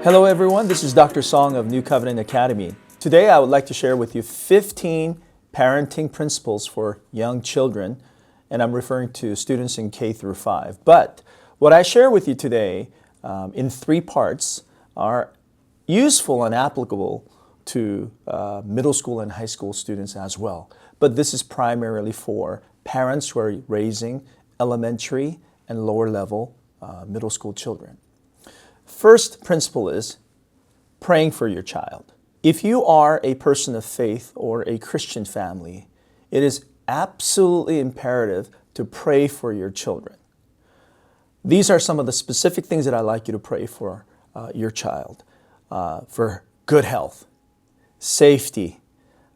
Hello everyone, this is Dr. Song of New Covenant Academy. Today I would like to share with you 15 parenting principles for young children, and I'm referring to students in K through 5. But what I share with you today in 3 parts are useful and applicable to middle school and high school students as well. But this is primarily for parents who are raising elementary and lower level middle school children. First principle is praying for your child. If you are a person of faith or a Christian family, it is absolutely imperative to pray for your children. These are some of the specific things that I'd like you to pray for your child. For good health, safety,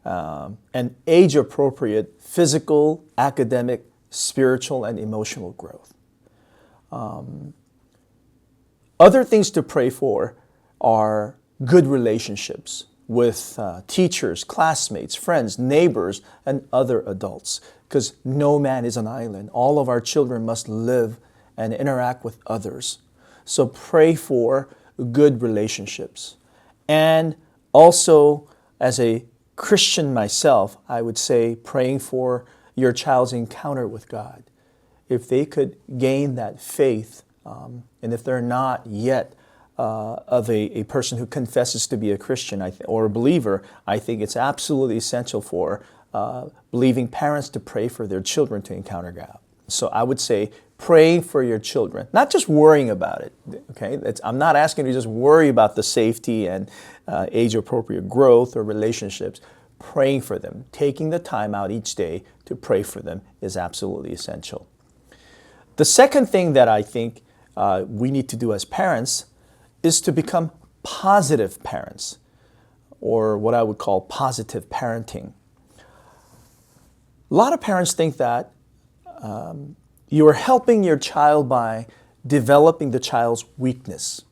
and age-appropriate physical, academic, spiritual, and emotional growth. Other things to pray for are good relationships with teachers, classmates, friends, neighbors, and other adults. Because no man is an island. All of our children must live and interact with others. So pray for good relationships. And also, as a Christian myself, I would say praying for your child's encounter with God. If they could gain that faith, and if they're not yet of a person who confesses to be a Christian or a believer, I think it's absolutely essential for believing parents to pray for their children to encounter God. So I would say praying for your children, not just worrying about it. Okay, I'm not asking you to just worry about the safety and age-appropriate growth or relationships. Praying for them, taking the time out each day to pray for them is absolutely essential. The second thing that I think we need to do as parents is to become positive parents, or what I would call positive parenting. A lot of parents think that you are helping your child by developing the child's weakness.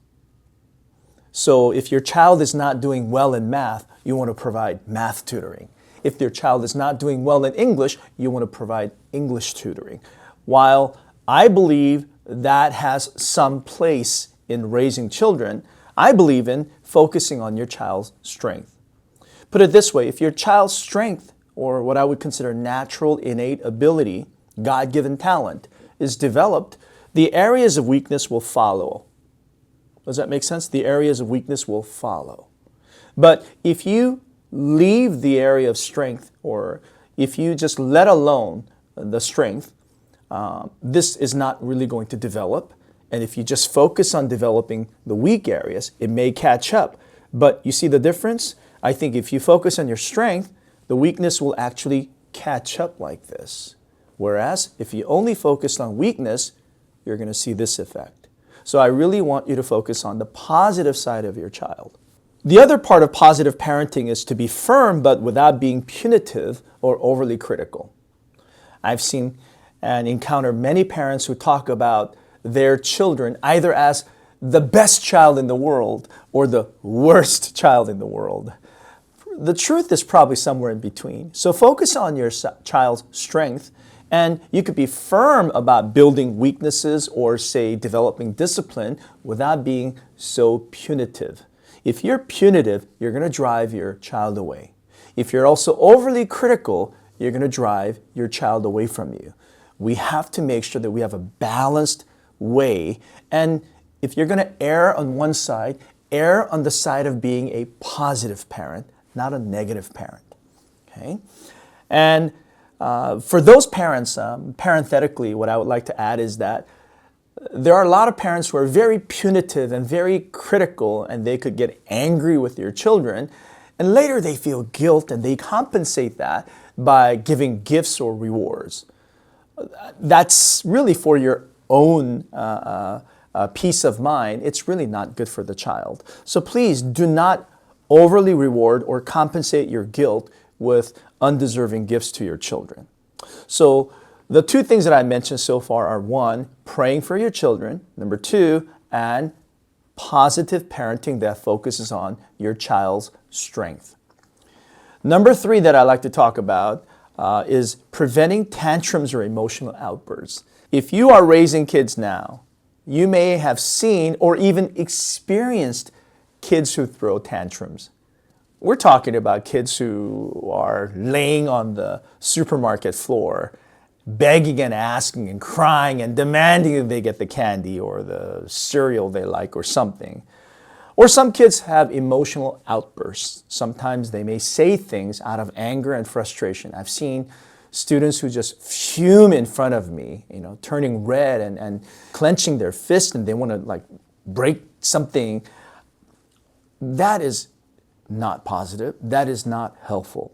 So if your child is not doing well in math, you want to provide math tutoring. If your child is not doing well in English, you want to provide English tutoring. While I believe that has some place in raising children, I believe in focusing on your child's strength. Put it this way, if your child's strength, or what I would consider natural innate ability, God-given talent, is developed, the areas of weakness will follow. Does that make sense? The areas of weakness will follow. But if you leave the area of strength, or if you just let alone the strength, this is not really going to develop. And if you just focus on developing the weak areas, it may catch up. But you see the difference? I think if you focus on your strength, the weakness will actually catch up like this. Whereas if you only focus on weakness, you're going to see this effect. So I really want you to focus on the positive side of your child. The other part of positive parenting is to be firm, but without being punitive or overly critical. I've seen and encounter many parents who talk about their children either as the best child in the world or the worst child in the world. The truth is probably somewhere in between. So focus on your child's strength, and you could be firm about building weaknesses or, say, developing discipline without being so punitive. If you're punitive, you're going to drive your child away. If you're also overly critical, you're going to drive your child away from you. We have to make sure that we have a balanced way. And if you're going to err on one side, err on the side of being a positive parent, not a negative parent. Okay? And for those parents, parenthetically, what I would like to add is that there are a lot of parents who are very punitive and very critical, and they could get angry with your children. And later they feel guilt, and they compensate that by giving gifts or rewards. That's really for your own peace of mind. It's really not good for the child. So please do not overly reward or compensate your guilt with undeserving gifts to your children. So the 2 things that I mentioned so far are 1, praying for your children, number 2, and positive parenting that focuses on your child's strength. Number 3 that I like to talk about is preventing tantrums or emotional outbursts. If you are raising kids now, you may have seen or even experienced kids who throw tantrums. We're talking about kids who are laying on the supermarket floor, begging and asking and crying and demanding that they get the candy or the cereal they like or something. Or some kids have emotional outbursts. Sometimes they may say things out of anger and frustration. I've seen students who just fume in front of me, turning red and clenching their fist, and they want to like break something. That is not positive. That is not helpful.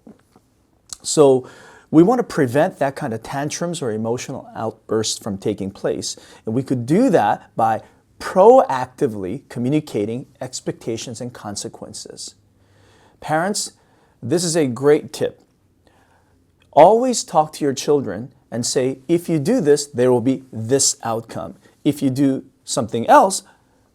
So we want to prevent that kind of tantrums or emotional outbursts from taking place. And we could do that by proactively communicating expectations and consequences. Parents, this is a great tip. Always talk to your children and say, if you do this, there will be this outcome. If you do something else,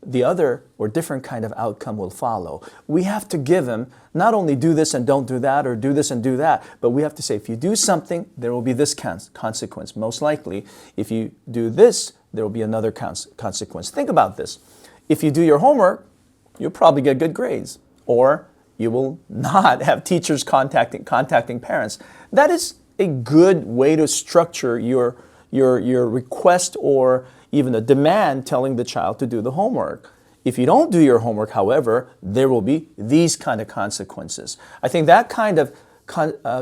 the other or different kind of outcome will follow. We have to give them not only do this and don't do that, or do this and do that, but we have to say, if you do something, there will be this consequence. Most likely, if you do this, there will be another consequence. Think about this. If you do your homework, you'll probably get good grades, or you will not have teachers contacting parents. That is a good way to structure your request or even a demand telling the child to do the homework. If you don't do your homework, however, there will be these kind of consequences. I think that kind of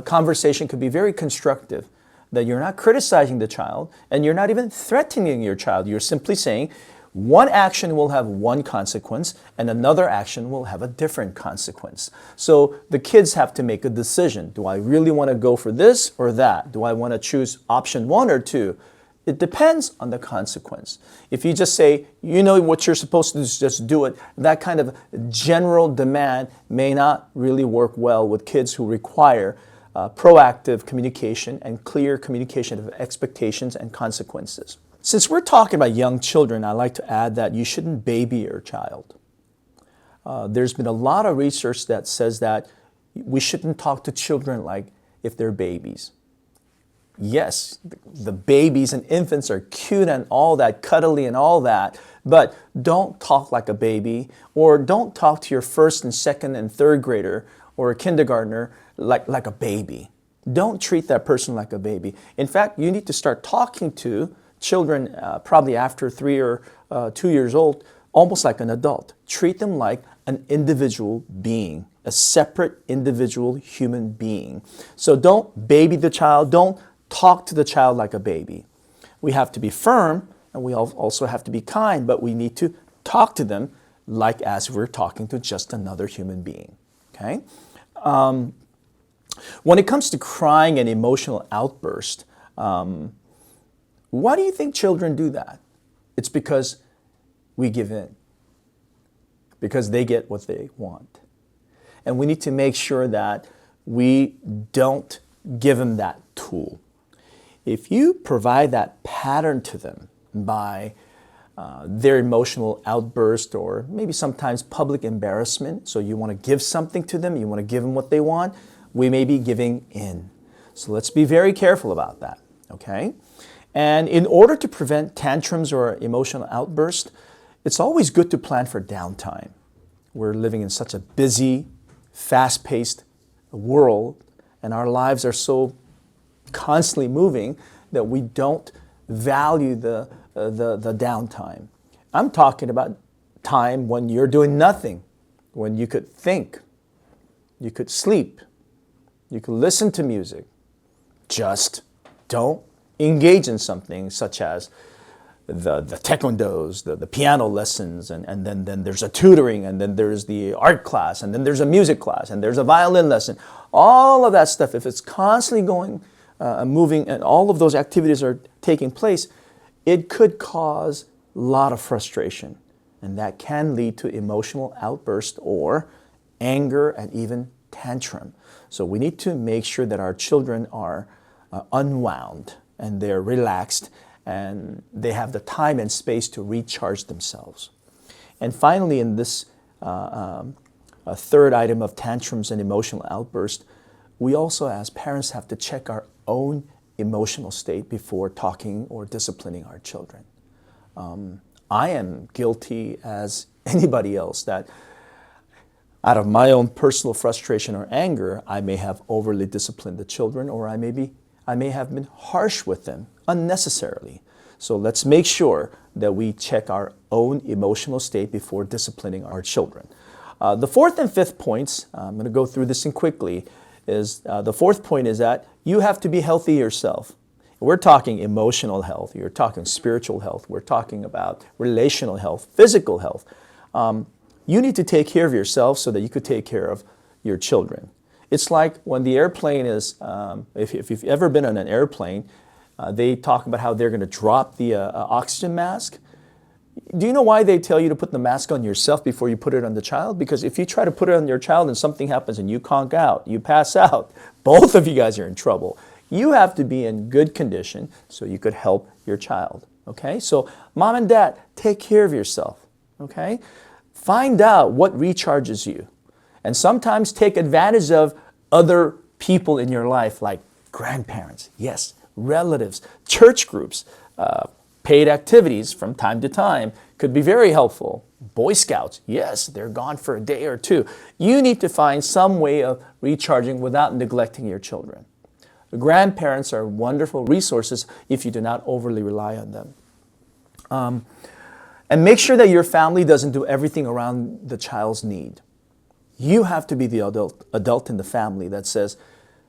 conversation could be very constructive, that you're not criticizing the child and you're not even threatening your child. You're simply saying one action will have one consequence and another action will have a different consequence. So the kids have to make a decision. Do I really want to go for this or that? Do I want to choose option 1 or 2? It depends on the consequence. If you just say, you know what you're supposed to do, just do it, that kind of general demand may not really work well with kids who require proactive communication and clear communication of expectations and consequences. Since we're talking about young children, I'd like to add that you shouldn't baby your child. There's been a lot of research that says that we shouldn't talk to children like if they're babies. Yes, the babies and infants are cute and all that, cuddly and all that, but don't talk like a baby, or don't talk to your first and second and third grader or a kindergartner like a baby. Don't treat that person like a baby. In fact, you need to start talking to children probably after 3 or 2 years old, almost like an adult. Treat them like an individual being, a separate individual human being. So don't baby the child, don't talk to the child like a baby. We have to be firm and we also have to be kind, but we need to talk to them like as we're talking to just another human being. Okay? When it comes to crying and emotional outburst, why do you think children do that? It's because we give in, because they get what they want. And we need to make sure that we don't give them that tool. If you provide that pattern to them by their emotional outburst or maybe sometimes public embarrassment, so you want to give something to them, you want to give them what they want, we may be giving in. So let's be very careful about that, okay? And in order to prevent tantrums or emotional outbursts, it's always good to plan for downtime. We're living in such a busy, fast-paced world, and our lives are so constantly moving that we don't value the downtime. I'm talking about time when you're doing nothing, when you could think, you could sleep, you could listen to music. Just don't engage in something such as the taekwondos, the piano lessons, and then there's a tutoring, and then there's the art class, and then there's a music class, and there's a violin lesson. All of that stuff, if it's constantly going, moving, and all of those activities are taking place, it could cause a lot of frustration. And that can lead to emotional outburst or anger and even tantrum. So we need to make sure that our children are unwound and they're relaxed and they have the time and space to recharge themselves. And finally, in this third item of tantrums and emotional outburst, we also as parents have to check our own emotional state before talking or disciplining our children. I am guilty as anybody else that Out of my own personal frustration or anger, I may have overly disciplined the children, or I may have been harsh with them unnecessarily. So let's make sure that we check our own emotional state before disciplining our children. The fourth and fifth points, I'm going to go through this in quickly, is the fourth point is that you have to be healthy yourself. We're talking emotional health, you're talking spiritual health, we're talking about relational health, physical health. You need to take care of yourself so that you could take care of your children. It's like when the airplane is, if you've ever been on an airplane, they talk about how they're going to drop the oxygen mask. Do you know why they tell you to put the mask on yourself before you put it on the child? Because if you try to put it on your child and something happens and you conk out, you pass out, both of you guys are in trouble. You have to be in good condition so you could help your child. Okay? So mom and dad, take care of yourself. Okay? Find out what recharges you. And sometimes take advantage of other people in your life, like grandparents, yes, relatives, church groups, paid activities from time to time could be very helpful. Boy Scouts, yes, they're gone for a day or two. You need to find some way of recharging without neglecting your children. The grandparents are wonderful resources if you do not overly rely on them. And make sure that your family doesn't do everything around the child's need. You have to be the adult in the family that says,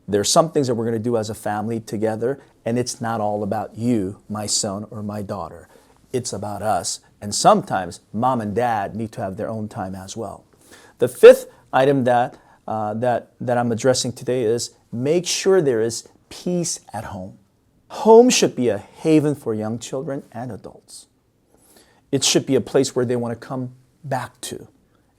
there's some things that we're going to do as a family together, and it's not all about you, my son or my daughter. It's about us. And sometimes mom and dad need to have their own time as well. The fifth item that I'm addressing today is make sure there is peace at home. Home should be a haven for young children and adults. It should be a place where they want to come back to.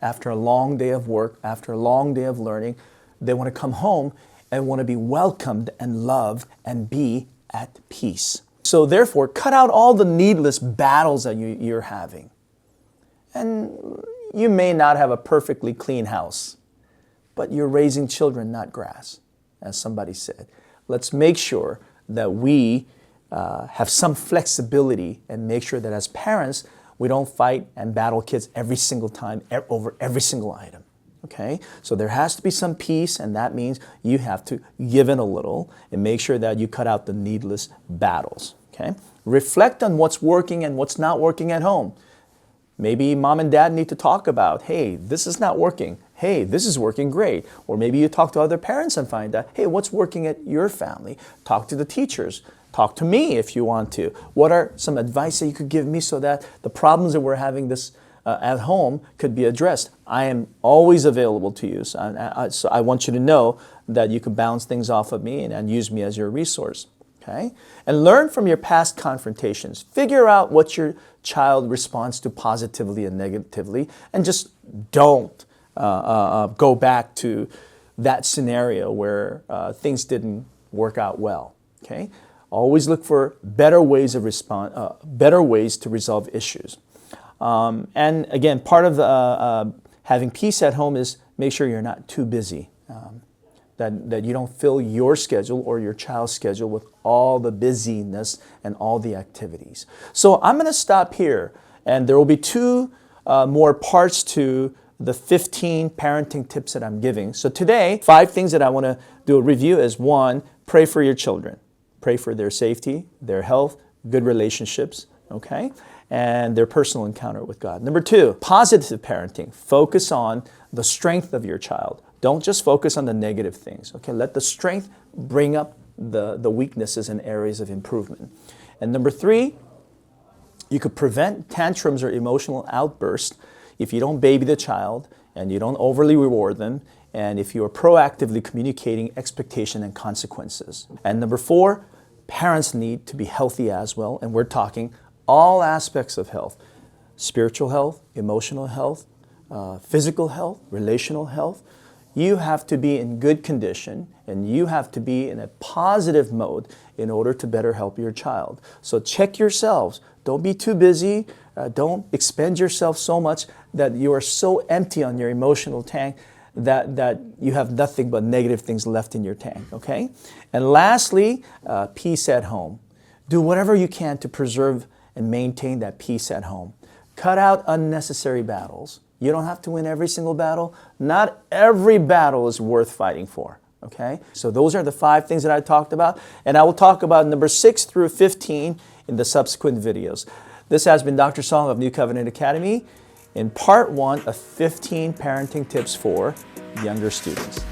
After a long day of work, after a long day of learning, they want to come home and want to be welcomed and loved and be at peace. So therefore, cut out all the needless battles that you're having. And you may not have a perfectly clean house, but you're raising children, not grass, as somebody said. Let's make sure that we have some flexibility and make sure that as parents, we don't fight and battle kids every single time over every single item. Okay? So there has to be some peace, and that means you have to give in a little and make sure that you cut out the needless battles. Okay? Reflect on what's working and what's not working at home. Maybe mom and dad need to talk about, hey, this is not working. Hey, this is working great. Or maybe you talk to other parents and find out, hey, what's working at your family? Talk to the teachers. Talk to me if you want to. What are some advice that you could give me so that the problems that we're having this at home could be addressed? I am always available to you. So I want you to know that you can bounce things off of me and use me as your resource. Okay? And learn from your past confrontations. Figure out what your child responds to positively and negatively, and just don't go back to that scenario where things didn't work out well. Okay? Always look for better ways of better ways to resolve issues. And again, part of having peace at home is make sure you're not too busy. That you don't fill your schedule or your child's schedule with all the busyness and all the activities. So I'm going to stop here, and there will be two more parts to the 15 parenting tips that I'm giving. So today, 5 things that I want to do a review is: 1, pray for your children. Pray for their safety, their health, good relationships, okay? And their personal encounter with God. Number 2, positive parenting. Focus on the strength of your child. Don't just focus on the negative things, okay? Let the strength bring up the weaknesses and areas of improvement. And number 3, you could prevent tantrums or emotional outbursts if you don't baby the child and you don't overly reward them, and if you are proactively communicating expectation and consequences. And number 4, parents need to be healthy as well, and we're talking all aspects of health: spiritual health, emotional health, physical health, relational health. You have to be in good condition, and you have to be in a positive mode in order to better help your child. So check yourselves. Don't be too busy. Don't expend yourself so much that you are so empty on your emotional tank that you have nothing but negative things left in your tank, okay? And lastly, peace at home. Do whatever you can to preserve and maintain that peace at home. Cut out unnecessary battles. You don't have to win every single battle. Not every battle is worth fighting for. Okay? So those are the 5 things that I talked about. And I will talk about number 6 through 15 in the subsequent videos. This has been Dr. Song of New Covenant Academy in part 1 of 15 parenting tips for younger students.